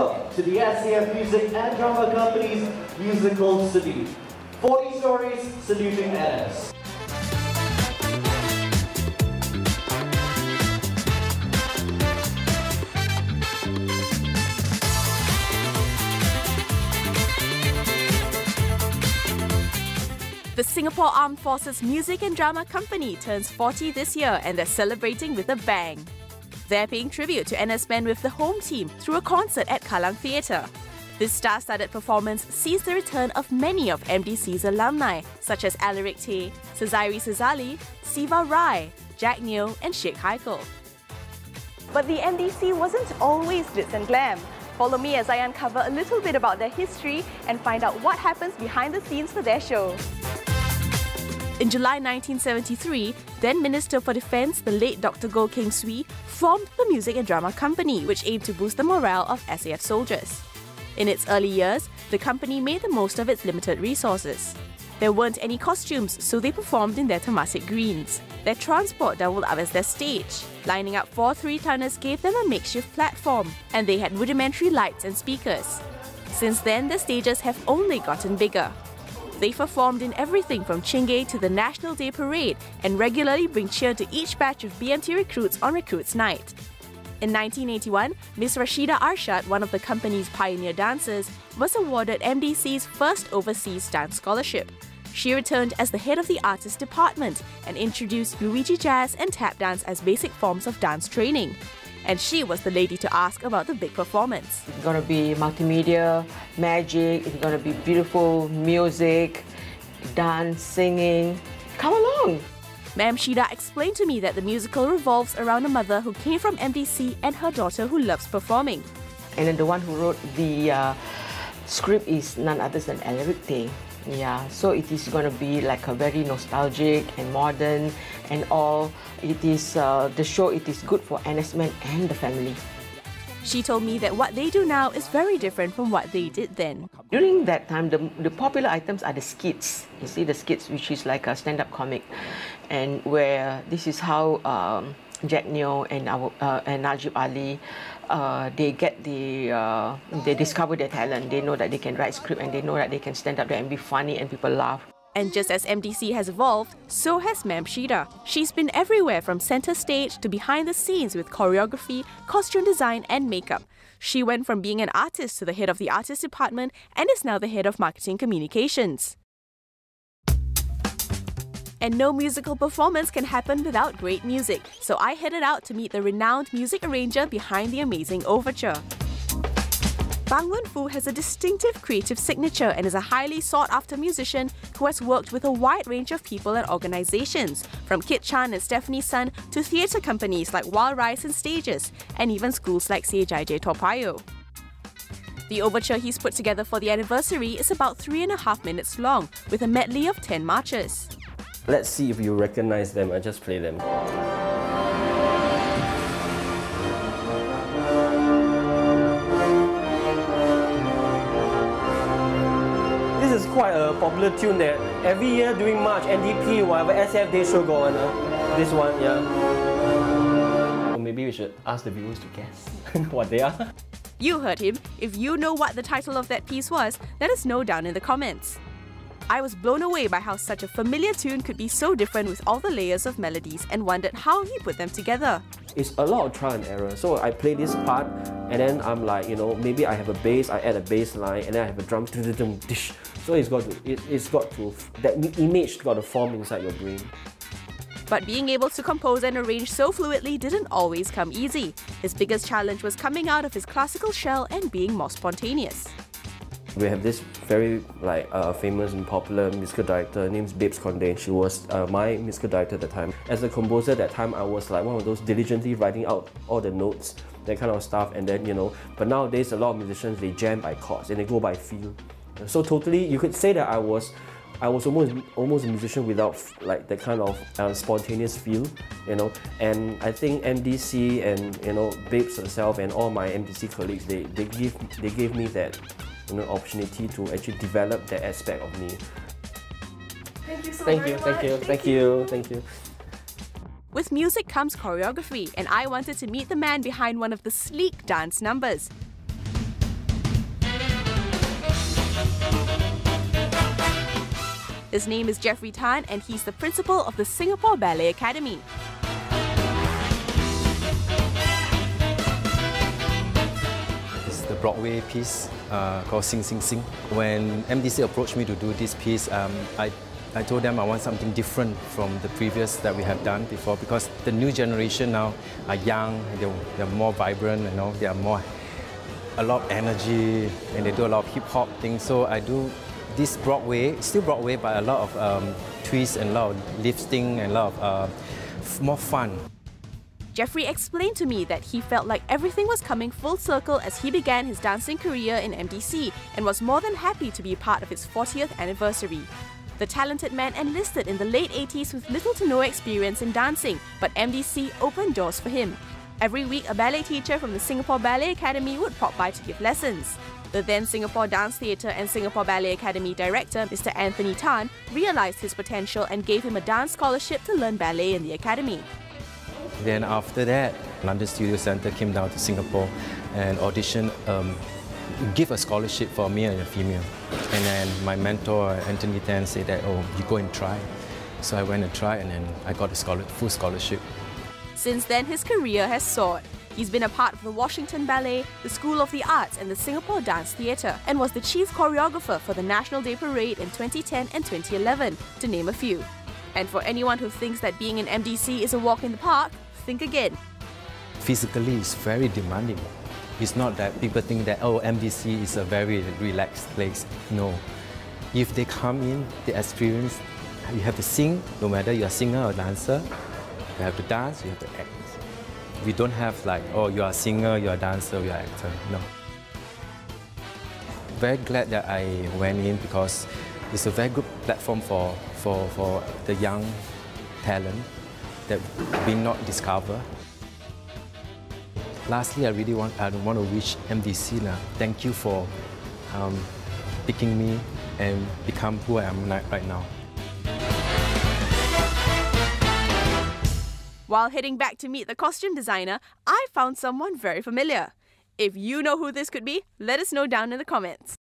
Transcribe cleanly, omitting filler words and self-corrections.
welcome to the SAF Music and Drama Company's musical salute. 40 stories saluting NS. The Singapore Armed Forces Music and Drama Company turns 40 this year and they're celebrating with a bang. They're paying tribute to NS men with the home team through a concert at Kallang Theatre. This star-studded performance sees the return of many of MDC's alumni, such as Alaric Tay, Sazairi Sazali, Siva Rai, Jack Neo and Sheikh Haikal. But the MDC wasn't always glitz and glam. Follow me as I uncover a little bit about their history and find out what happens behind the scenes for their show. In July 1973, then Minister for Defence, the late Dr. Goh Keng Swee, formed the Music and Drama Company, which aimed to boost the morale of SAF soldiers. In its early years, the company made the most of its limited resources. There weren't any costumes, so they performed in their Temasek Greens. Their transport doubled up as their stage. Lining up 4 3-tonners gave them a makeshift platform, and they had rudimentary lights and speakers. Since then, the stages have only gotten bigger. They performed in everything from Chingay to the National Day Parade and regularly bring cheer to each batch of BMT recruits on Recruits Night. In 1981, Miss Rashida Arshad, one of the company's pioneer dancers, was awarded MDC's first overseas dance scholarship. She returned as the head of the artist department and introduced Luigi Jazz and tap dance as basic forms of dance training. And she was the lady to ask about the big performance. It's going to be multimedia, magic, it's going to be beautiful music, dance, singing. Come along! Ma'am Shida explained to me that the musical revolves around a mother who came from MDC and her daughter who loves performing. And then the one who wrote the script is none other than Alaric Tay. Yeah, so it is going to be like a very nostalgic and modern and all. It is the show. It is good for NS men and the family. She told me that what they do now is very different from what they did then. During that time, the popular items are the skits. You see the skits, which is like a stand-up comic, and where this is how Jack Neo and Najib Ali, they discover their talent. They know that they can write script and they know that they can stand up there and be funny and people laugh. And just as MDC has evolved, so has Ma'am Shida. She's been everywhere from center stage to behind the scenes with choreography, costume design and makeup. She went from being an artist to the head of the artist department and is now the head of marketing communications. And no musical performance can happen without great music, so I headed out to meet the renowned music arranger behind the amazing overture. Bang Wen-fu has a distinctive creative signature and is a highly sought-after musician who has worked with a wide range of people and organizations, from Kit Chan and Stephanie Sun to theatre companies like Wild Rice and Stages, and even schools like CJJ Toa Payoh. The overture he's put together for the anniversary is about 3.5 minutes long, with a medley of 10 marches. Let's see if you recognize them. I just play them. This is quite a popular tune that every year during March, NDP, whatever SF Day show go on. This one, yeah. Or maybe we should ask the viewers to guess what they are. You heard him. If you know what the title of that piece was, let us know down in the comments. I was blown away by how such a familiar tune could be so different with all the layers of melodies and wondered how he put them together. It's a lot of trial and error. So I play this part and then I'm like, you know, maybe I have a bass, I add a bass line and then I have a drum. So it's got to, that image got to form inside your brain. But being able to compose and arrange so fluidly didn't always come easy. His biggest challenge was coming out of his classical shell and being more spontaneous. We have this very famous and popular musical director named Babes Condé. She was my musical director at the time. As a composer at that time, I was like one of those diligently writing out all the notes, that kind of stuff, and then, you know, but nowadays a lot of musicians, they jam by chords and they go by feel. So totally, you could say that I was almost a musician without like that kind of spontaneous feel, you know. And I think MDC and, you know, Babes herself and all my MDC colleagues, they gave me that, you know, opportunity to actually develop that aspect of me. Thank you so much. Thank you. With music comes choreography, and I wanted to meet the man behind one of the sleek dance numbers. His name is Jeffrey Tan and he's the principal of the Singapore Ballet Academy. It's the Broadway piece called Sing Sing Sing. When MDC approached me to do this piece, I told them I want something different from the previous that we have done before, because the new generation now are young, they're more vibrant, they are a lot of energy, and they do a lot of hip-hop things. So I do this Broadway, still Broadway, but a lot of twists and a lot of lifting and a lot of more fun. Jeffrey explained to me that he felt like everything was coming full circle as he began his dancing career in MDC and was more than happy to be part of its 40th anniversary. The talented man enlisted in the late 80s with little to no experience in dancing, but MDC opened doors for him. Every week, a ballet teacher from the Singapore Ballet Academy would pop by to give lessons. The then Singapore Dance Theatre and Singapore Ballet Academy director, Mr. Anthony Tan, realised his potential and gave him a dance scholarship to learn ballet in the academy. Then after that, London Studio Centre came down to Singapore and auditioned, give a scholarship for a male and a female. And then my mentor, Anthony Tan, said that, oh, you go and try. So I went and tried, and then I got a full scholarship. Since then, his career has soared. He's been a part of the Washington Ballet, the School of the Arts and the Singapore Dance Theatre, and was the chief choreographer for the National Day Parade in 2010 and 2011, to name a few. And for anyone who thinks that being in MDC is a walk in the park, think again. Physically, it's very demanding. It's not that people think that, oh, MDC is a very relaxed place. No. If they come in, they experience, you have to sing, no matter you're a singer or dancer. You have to dance, you have to act. We don't have like, oh, you're a singer, you're a dancer, you're an actor. No. Very glad that I went in because it's a very good platform for the young talent that being not discovered. Lastly, I want to wish MDC thank you for picking me and become who I am right now. While heading back to meet the costume designer, I found someone very familiar. If you know who this could be, let us know down in the comments.